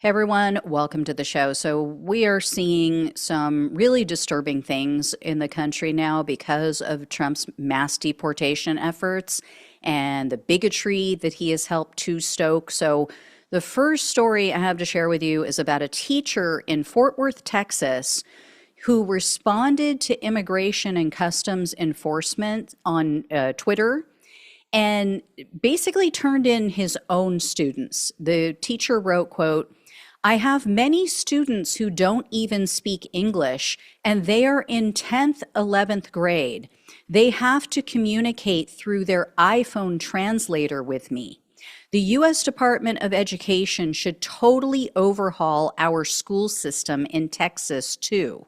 Hey everyone, welcome to the show. So, we are seeing some really disturbing things in the country now because of Trump's mass deportation efforts and the bigotry that he has helped to stoke. So, the first story I have to share with you is about a teacher in Fort Worth, Texas, who responded to Immigration and Customs Enforcement on Twitter and basically turned in his own students. The teacher wrote, quote, "I have many students who don't even speak English, and they are in 10th, 11th grade. They have to communicate through their iPhone translator with me. The US Department of Education should totally overhaul our school system in Texas, too."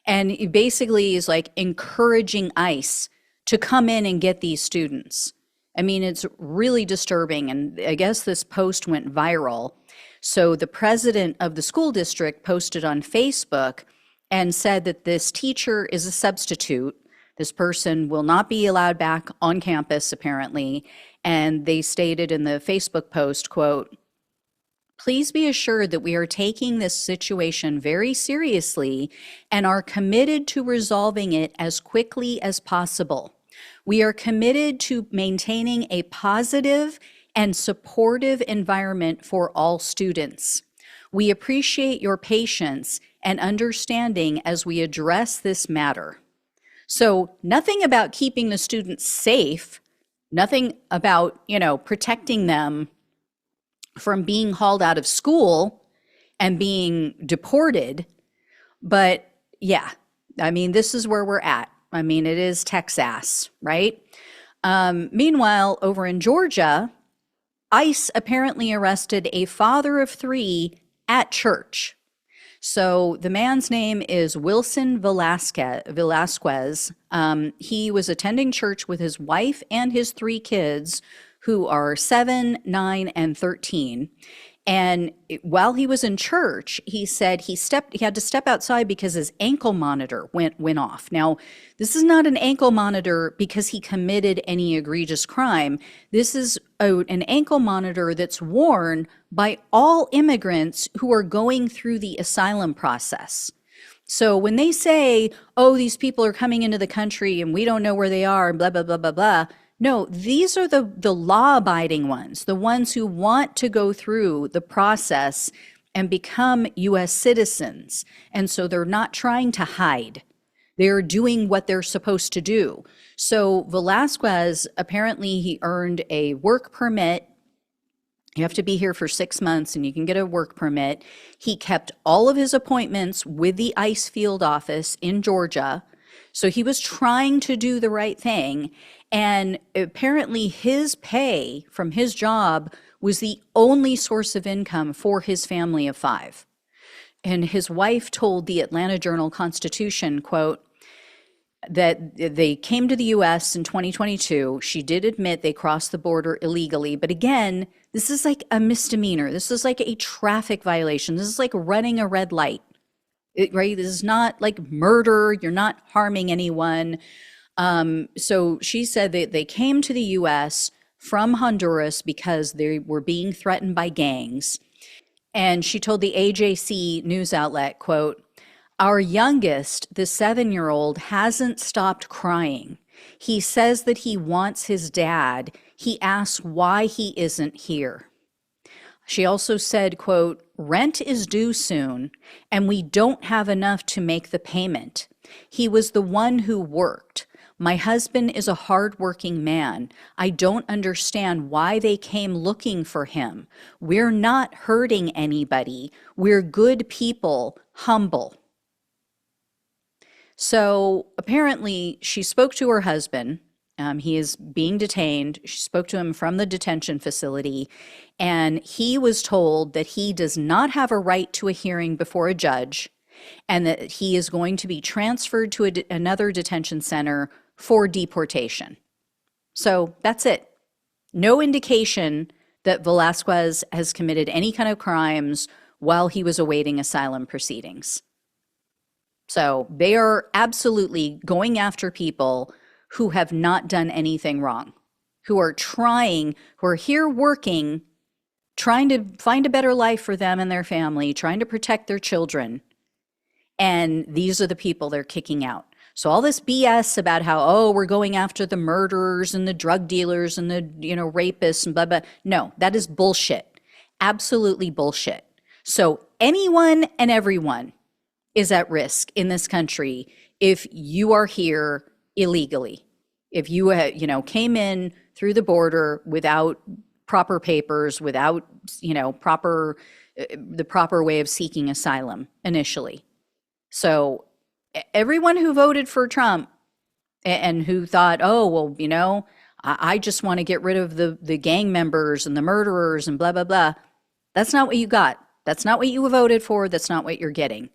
And he basically is like encouraging ICE to come in and get these students. I mean, it's really disturbing. And I guess this post went viral. So the president of the school district posted on Facebook and said that this teacher is a substitute. This person will not be allowed back on campus, apparently. And they stated in the Facebook post, quote, "Please be assured that we are taking this situation very seriously and are committed to resolving it as quickly as possible. We are committed to maintaining a positive and supportive environment for all students. We appreciate your patience and understanding as we address this matter." So, nothing about keeping the students safe, nothing about, protecting them from being hauled out of school and being deported. But yeah, I mean, this is where we're at. I mean, it is Texas, right? Meanwhile, over in Georgia, ICE apparently arrested a father of three at church. So the man's name is Wilson Velasquez. He was attending church with his wife and his three kids, who are 7, 9, and 13. And while he was in church, he said he had to step outside because his ankle monitor went off. Now, this is not an ankle monitor because he committed any egregious crime. This is an ankle monitor that's worn by all immigrants who are going through the asylum process. So when they say, "Oh, these people are coming into the country and we don't know where they are," blah, blah, blah, blah, blah. No, these are the law-abiding ones, the ones who want to go through the process and become US citizens. And so they're not trying to hide. They're doing what they're supposed to do. So Velasquez, apparently he earned a work permit. You have to be here for 6 months and you can get a work permit. He kept all of his appointments with the ICE field office in Georgia. So he was trying to do the right thing. And apparently his pay from his job was the only source of income for his family of 5. And his wife told the Atlanta Journal-Constitution, quote, that they came to the US in 2022. She did admit they crossed the border illegally. But again, this is like a misdemeanor. This is like a traffic violation. This is like running a red light. Right? This is not like murder. You're not harming anyone. So she said that they came to the US from Honduras because they were being threatened by gangs. And she told the AJC news outlet, quote, "Our youngest, the 7-year-old, hasn't stopped crying. He says that he wants his dad. He asks why he isn't here." She also said, quote, "Rent is due soon, and we don't have enough to make the payment. He was the one who worked. My husband is a hardworking man. I don't understand why they came looking for him. We're not hurting anybody. We're good people, humble." So apparently she spoke to her husband. He is being detained. She spoke to him from the detention facility, and he was told that he does not have a right to a hearing before a judge and that he is going to be transferred to another detention center for deportation. So that's it. No indication that Velasquez has committed any kind of crimes while he was awaiting asylum proceedings. So they are absolutely going after people who have not done anything wrong, who are trying, who are here working trying to find a better life for them and their family, trying to protect their children. And these are the people they're kicking out. So all this BS about how, oh, we're going after the murderers and the drug dealers and the, rapists and blah, blah. No, that is bullshit. Absolutely bullshit. So anyone and everyone is at risk in this country if you are here illegally. If you, came in through the border without proper papers, without, the proper way of seeking asylum initially. So everyone who voted for Trump and who thought, oh, well, I just want to get rid of the gang members and the murderers and blah, blah, blah. That's not what you got. That's not what you voted for. That's not what you're getting.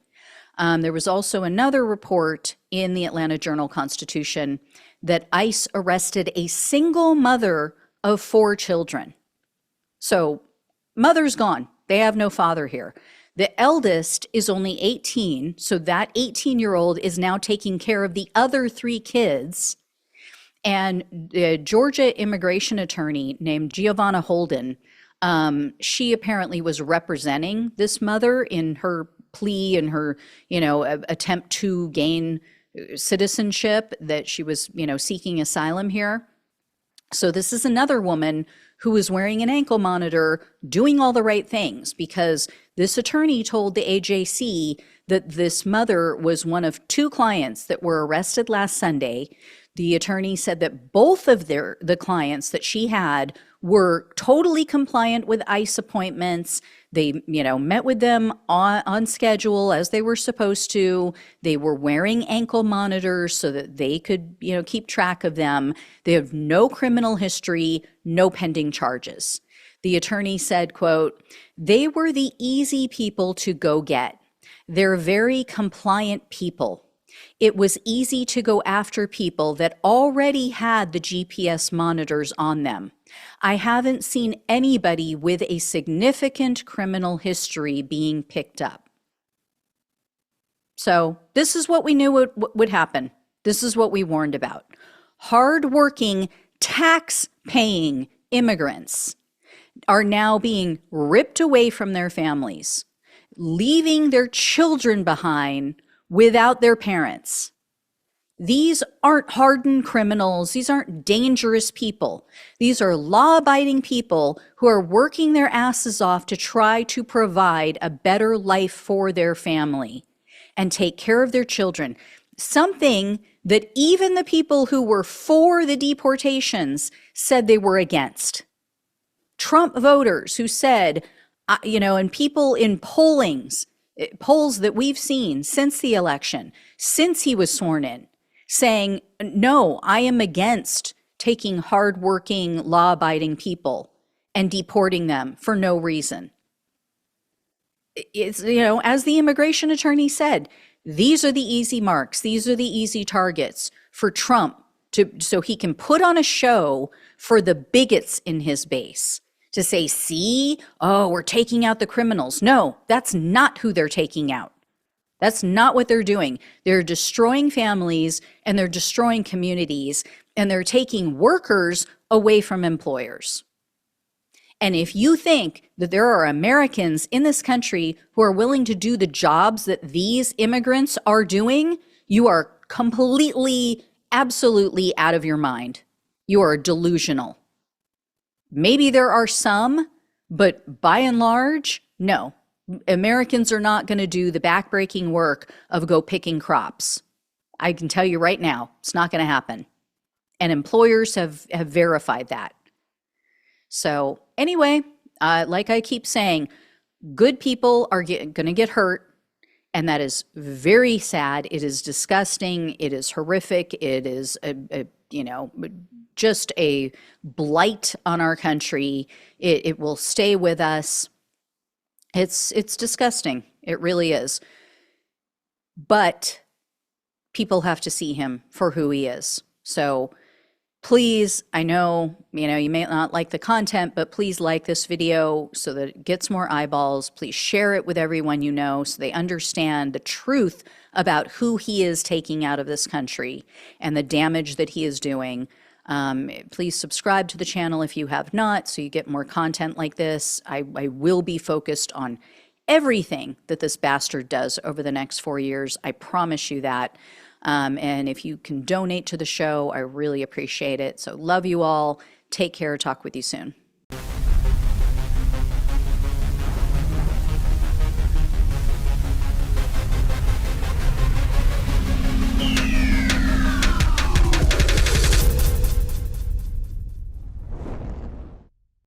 There was also another report in the Atlanta Journal-Constitution that ICE arrested a single mother of 4 children. So mother's gone. They have no father here. The eldest is only 18, so that 18-year-old is now taking care of the other 3 kids. And the Georgia immigration attorney named Giovanna Holden, she apparently was representing this mother in her plea and her, attempt to gain citizenship, that she was, seeking asylum here. So this is another woman who was wearing an ankle monitor, doing all the right things, because this attorney told the AJC that this mother was one of 2 clients that were arrested last Sunday. The attorney said that both of the clients that she had were totally compliant with ICE appointments. They, met with them on schedule as they were supposed to. They were wearing ankle monitors so that they could, keep track of them. They have no criminal history, no pending charges. The attorney said, quote, "They were the easy people to go get. They're very compliant people. It was easy to go after people that already had the GPS monitors on them. I haven't seen anybody with a significant criminal history being picked up." So this is what we knew would happen. This is what we warned about. Hardworking, tax-paying immigrants are now being ripped away from their families, leaving their children behind without their parents. These aren't hardened criminals. These aren't dangerous people. These are law-abiding people who are working their asses off to try to provide a better life for their family and take care of their children. Something that even the people who were for the deportations said they were against. Trump voters who said, and people in polls that we've seen since the election, since he was sworn in, saying, no, I am against taking hardworking, law-abiding people and deporting them for no reason. It's, as the immigration attorney said, these are the easy marks. These are the easy targets for Trump so he can put on a show for the bigots in his base to say, see, oh, we're taking out the criminals. No, that's not who they're taking out. That's not what they're doing. They're destroying families and they're destroying communities and they're taking workers away from employers. And if you think that there are Americans in this country who are willing to do the jobs that these immigrants are doing, you are completely, absolutely out of your mind. You are delusional. Maybe there are some, but by and large, no. Americans are not going to do the backbreaking work of go picking crops. I can tell you right now, it's not going to happen. And employers have verified that. So anyway, like I keep saying, good people are going to get hurt. And that is very sad. It is disgusting. It is horrific. It is, just a blight on our country. It will stay with us. It's disgusting. It really is. But people have to see him for who he is. So please, I know, you may not like the content, but please like this video so that it gets more eyeballs. Please share it with everyone you know so they understand the truth about who he is taking out of this country and the damage that he is doing. Please subscribe to the channel if you have not, so you get more content like this. I will be focused on everything that this bastard does over the next 4 years. I promise you that. And if you can donate to the show, I really appreciate it. So love you all. Take care. Talk with you soon.